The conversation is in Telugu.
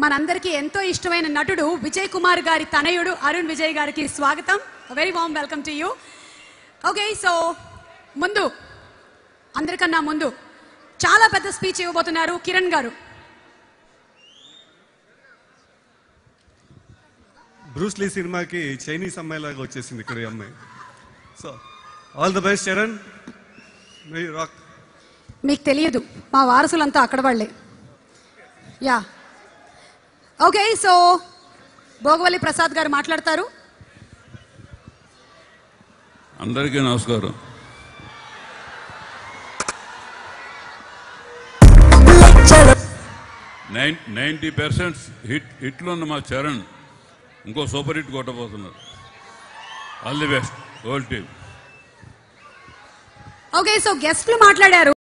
మనందరికీ ఎంతో ఇష్టమైన నటుడు విజయ్ కుమార్ గారి తనయుడు అరుణ్ విజయ్ గారికి స్వాగతం. Very warm welcome to you. Okay, so అందరికన్నా ముందు చాలా పెద్ద స్పీచ్ ఇవ్వబోతున్నారు కిరణ్ గారు. బ్రూస్ లీ సినిమాకి చైనీస్ అమ్మాయిలాగా వచ్చేసింది ఇక్కడ ఈ అమ్మాయి. So all the best Charan, rock. మీకు తెలియదు, మా వారసులంతా అక్కడ వాళ్ళే. Yeah, okay. So Bhogavalli Prasad గారు మాట్లాడతారు. అందరికీ నమస్కారం. హిట్లు ఉన్న మా చరణ్ ఇంకో సూపర్ హిట్ కొట్టబోతున్నారు. All the best whole team. Okay, so గెస్ట్లు మాట్లాడారు.